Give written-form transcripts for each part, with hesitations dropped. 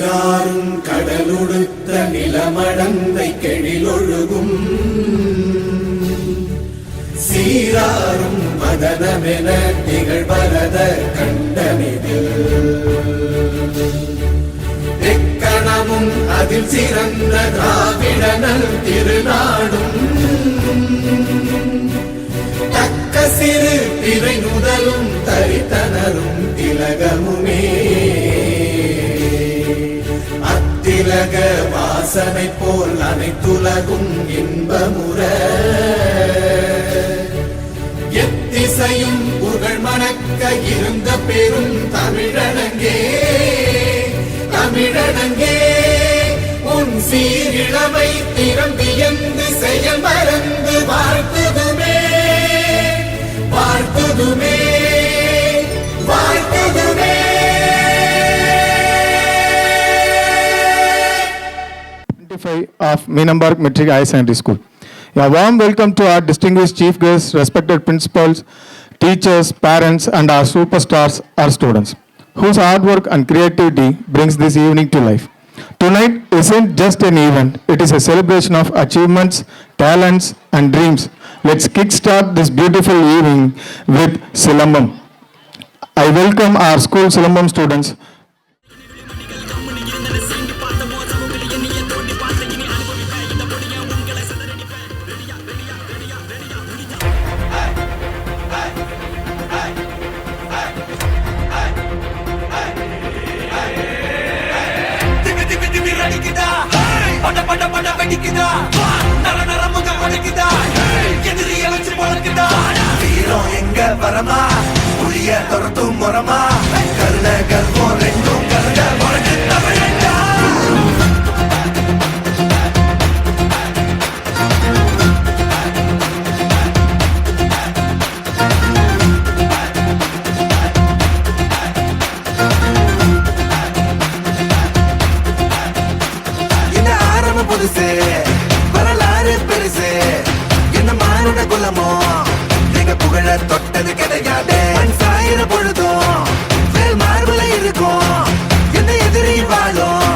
நீராறும் கடலுடுத்த நிலமடந்தை கெழிலொழுகும் சீராறும் மதனமென திகழ்வரத கண்டமிதில் எக்கணமும் அதில் சிறந்த திராவிடனல் திருநாடும் தக்க சிறு பிறை நுதலும் தரித்தனரும் திலகமுமே அத்திலக வாசனை போல் அனைத்துலகும் இன்பமுற எத்திசையும் புகழ் மணக்க இருந்த பெரும் தமிழனங்கே தமிழனங்கே உன் சீரிழமை திறம்பியந்து செயல் மறந்து வாழ்த்துதுமே வாழ்த்துதுமே வாழ்த்துதுமே. Of Meenambark Metric Higher Secondary School. A warm welcome to our distinguished chief guests, respected principals, teachers, parents, and our superstars, our students, whose hard work and creativity brings this evening to life. Tonight isn't just an event, it is a celebration of achievements, talents, and dreams. Let's kickstart this beautiful evening with Silambam. I welcome our school Silambam students. எங்க வரமா புளிய துரத்தும் முறமா கருண கர்வம் ரெண்டும் கருண உனக்கு தமிழண்டா. இந்த ஆரம்பம் புதுசு வரலாறு பெருசு என்ன மானுட குலமோ புகழ தொட்டது கிடையாது சாயிர பொழுதும் வேல் மார்புல இருக்கும் என்ன எதிரி வாழும்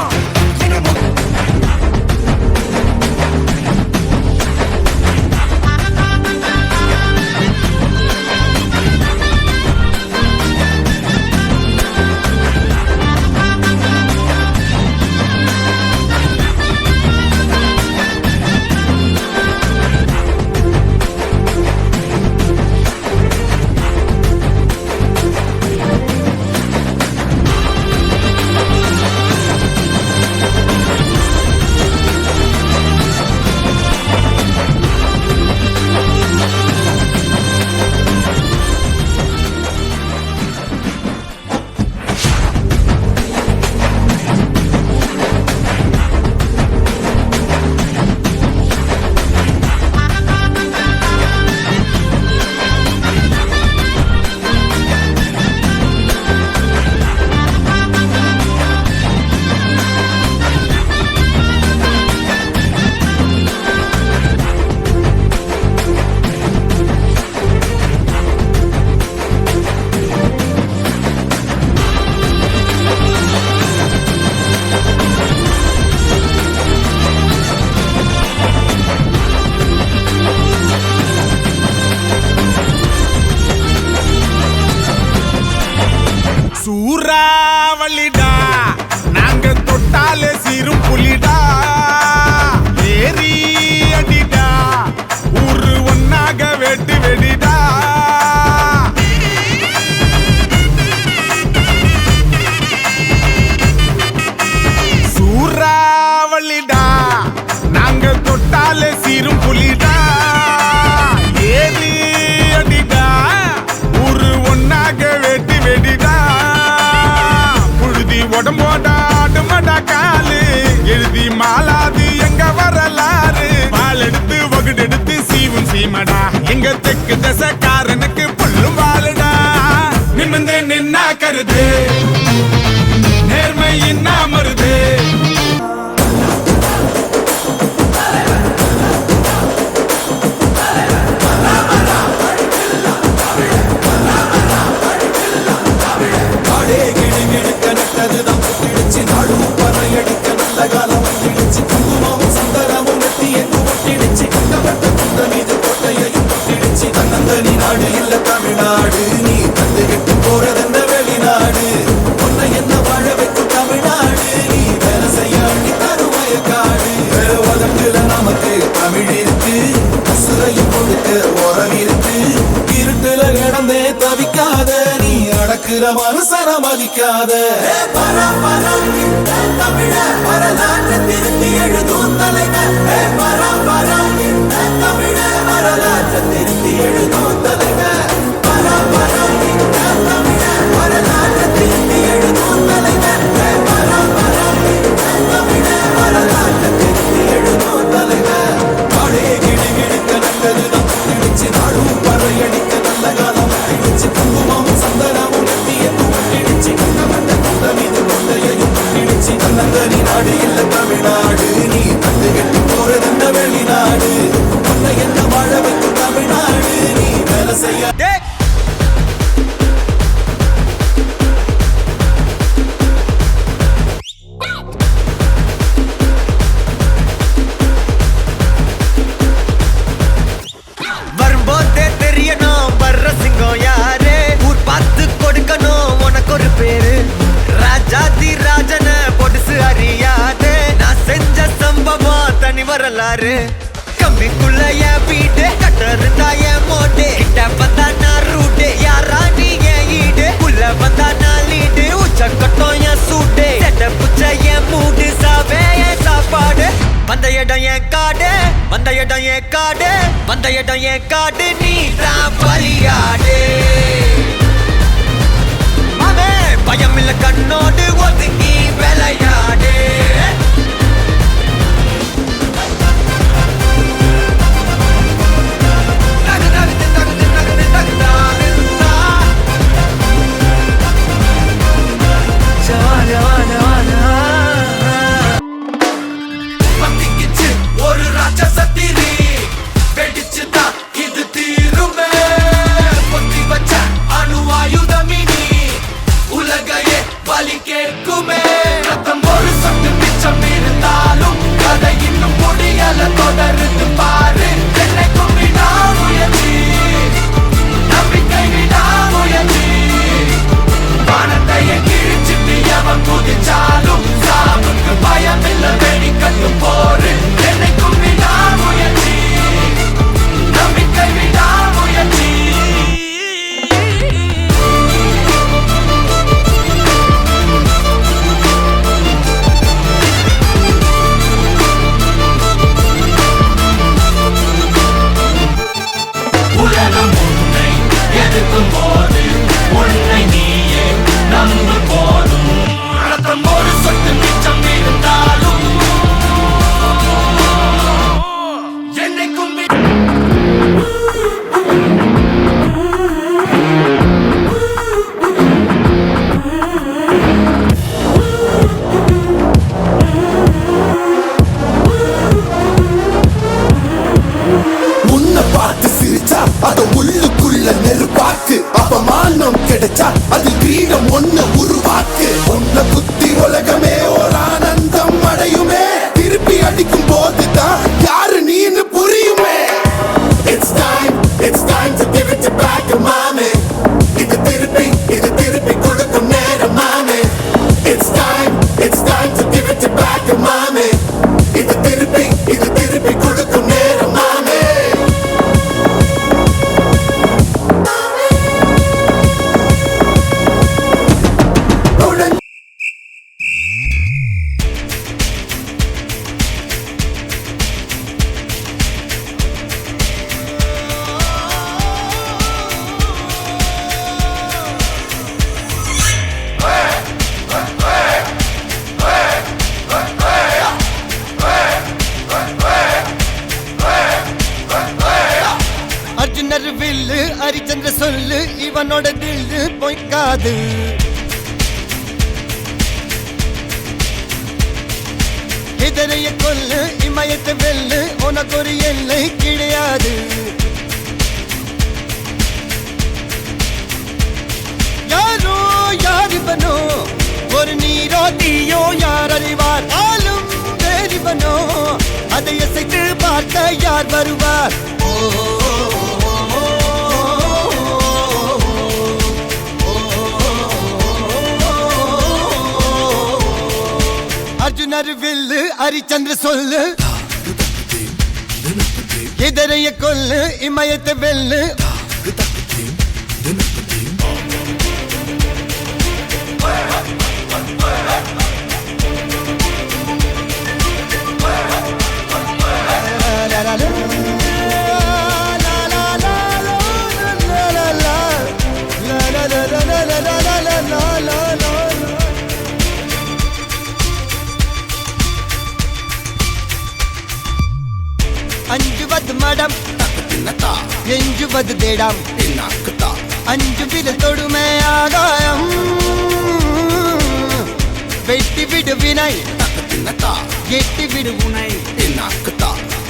சூறாவளிடா நாங்க தொட்டாலே சீரும் புலிடா ஏறி அடிடா ஊரு ஒன்னாக வெட்டு வெடிடா சூறாவளிடா நாங்க தொட்டாலே சீரும் புலிடா ஏறி அடிடா ஊரு ஒன்னாக வெட்டு வெடிடா உடம்போட ஆடுமடா காலு எழுதி மாலாது எங்க வரலாறு பால் எடுத்து வகுடெடுத்து சீவும் சீமடா எங்க தெற்கு தசக்காரனுக்கு புல்லும் வாழுடா நிமிந்து நின்னா கருது நேர்மை இன்னா மருது நாடு பறையும் இருக்கிற மனுஷன மதிக்காத தமிழ வரலாற்று திருத்தி எழுதும் தலைவர் தமிழ வரலாற்று திருத்தி எழுதும் தலைவர் தமிழ வரலாற்று திருத்தி எழுதும் தலைவர் தமிழ வரலாற்று திருத்தி எழுதும் தலைவர் பழைய கிடி கிடிக்க நல்லது இடிச்சு நாடும் பறையடிக்க நல்ல காலம் இடிச்சு குங்குமமும் சந்தனமும் நெத்தியமும் இடிச்சு கண்ணமட்ட கொண்ட மீது கொண்டையையும் இடிச்சு கண்ணங்கனி நாடு இல்ல தமிழ்நாடு நீ தந்து கட்டி போறது இந்த வெளிநாடு உன்னை என்ன வாழ வைக்கும் தமிழ்நாடு நீ வேலை செய்ய வரும்போதே தெரியணும் வர்ற சிங்கம் யாரு ஊர் பார்த்து கொடுக்கணும் உனக்கு ஒரு பேரு ராஜாதி ராஜன பொடுசு அறியாதே நான் செஞ்ச சம்பவம் தனி வரலாறு கம்பிக்குள்ள என் வீடு கட்டருந்தா என் மோட்டு கிட்ட வந்தா நான் ரூட்டு யாரா நீ என் ஈடு உள்ள வந்தா நான் லீடு உச்ச கட்டம் என் சூட்டு செட்ட புச்ச என் மூடு சாவே என் சாப்பாடு வந்த இடம் என் காடு வந்த இடம் என் காடு வந்த இடம் என் காடு நீ தான் பலியாடு மாமே பயம் இல்ல கண்ணோடு ஒதுங்கி விளையாடு ஒரு ராட்சசத்திரி வெடிச்சுதான் இது தீருமே பொத்தி வச்ச அணு ஆயுதமினி உலகையே பலி கேட்குமே ரத்தம் ஒரு சொட்டு மிச்சம் இருந்தாலும் கதை இன்னும் முடியல தொடர்ந்து பாரு என்னைக்கும் விடாமுயற்சி நம்பிக்கை விடாமுயற்சி வானத்தையே கிழிச்சிட்டு எவன் குதிச்சாலும் சாவுக்கு பயம் இல்ல வெடிக்கட்டு போரு என்னைக்கும் விடாமுயற்சி நம்பிக்கை விடாமுயற்சி உலகம் உன்னை எதிர்க்கும் போது உன்னை நீயே நம்பு போதும் ரத்தம் ஒரு சொட்டு மிச்சம் இருந்தாலும் என்னைக்கும் உன்னை பார்த்து சிரிச்சா அத உள்ளுக்குள்ள நெருப்பாக்கு அப்பமானம் கிடைச்சா அது கிரீடம் ஒண்ணு உருவாக்கு உன்னை புத்தி உலகமே ஒரு ஆனந்தம் அடையுமே திருப்பி அடிக்கும் போதுதான் யாரு நீன்னு புரியுமே It's time to give it back மாமே இது திருப்பி கொடுக்கும் நேரம் மாமே It's time to give it back மாமே இது திருப்பி கொடுக்கும் நேரம் மாமே அர்ஜுனர் வில்லு ஹரிச்சந்திர சொல்லு இவனோட தில்லு பொய்க்காது இதரைய கொல்லு இமயத்தை வெல்லு உனக்கு ஒரு எல்லை கிடையாது யாரோ யார் இவனோ ஒரு நீரோ தீயோ யார் அறிவார் ஆளும் வேறிவனோ அதை அசைத்து பார்க்க யார் வருவார் அர்ஜுனர் வில்லு ஹரிச்சந்திர சொல்லு இதரைய கொல்லு இமயத்தை வெல்லு அஞ்சுவது மடம் எஞ்சுவது தேடம் அஞ்சு வித தொடுமை ஆகாயம் வெட்டி விடு வினை எட்டி விடு உனை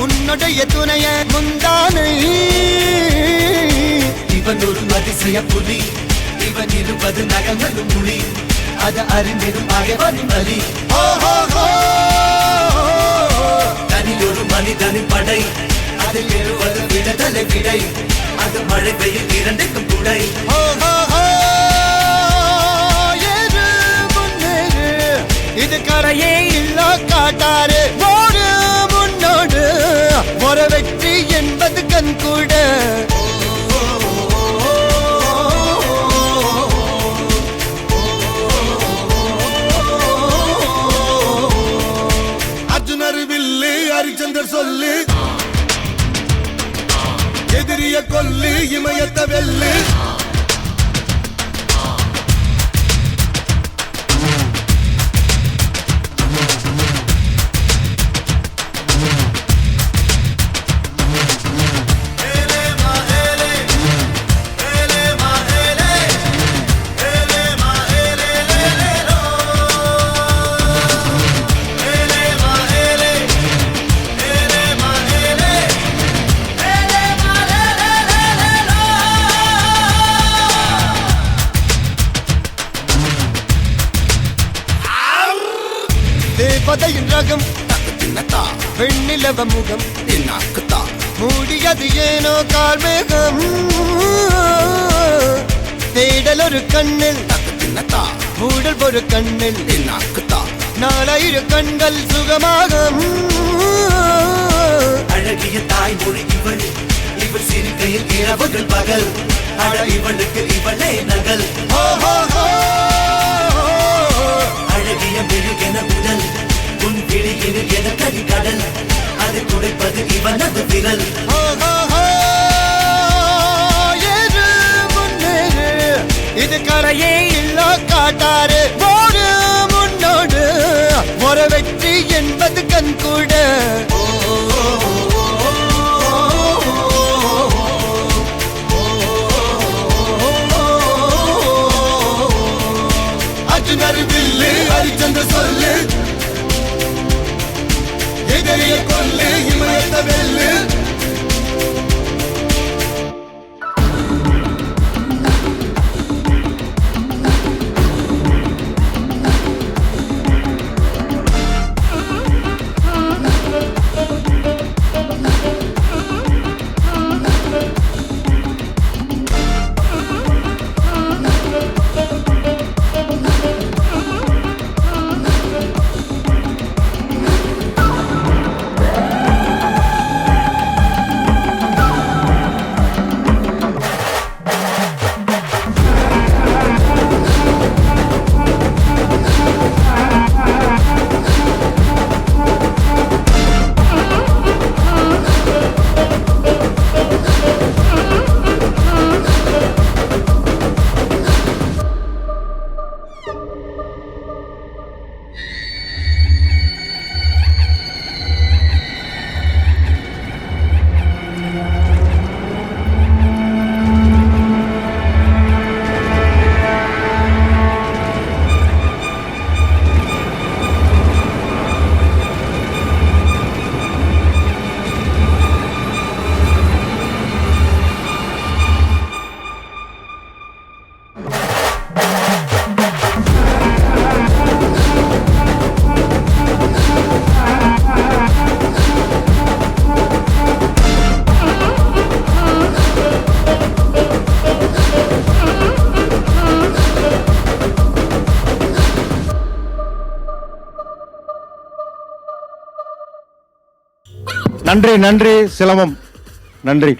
உன்னுடைய துணைய முந்தானை இவன் ஒரு அதிசய புலி இவன் இருப்பது நகங்களும் மொழி அது அறிந்திடும் ஆகவனின் வலி தனில் ஒரு மனிதனின் படை அதில் எழுவது விடுதலை விடை அது மழை பெய்யும் இரண்டுக்கும் துடை இது கரையே இல்ல காட்டாரு ஓடு முன்னோடு ஒரு வெற்றி என்பது கண் கூட அர்ஜுனர் வில்லு ஹரிச்சந்தர் சொல்லு எதிரிய கொல்லு இமயத்த வெல்லு தேவதையின் ரகம் வெண்ணிலவ முகம் மூடியது ஏனோ கார்மேகம் தேடல் ஒரு கண்ணில் மூடல் ஒரு கண்ணில் நாலாயிர கண்கள் சுகமாக அழகிய தாய்மொழி இவள் இவள் சிரிக்கையில் இரவுகள் பகல் அழ இவளுக்கு இவளே நகல் அழகிய மெழுகென உடல் உன் விழியில் என கரிகடல் அதை துடைப்பது இவனது விரல் இது கரையே இல்ல காட்டாரு ஓடு முன்னோடு ஒரு வெற்றி என்பது கண் கூட அர்ஜுனர் வில்லு ஹரிச்சந்திர சொல்லு எதிரிய கொல்லு இமயத்த வெல்லு நன்றி நன்றி சிலம்பம் நன்றி.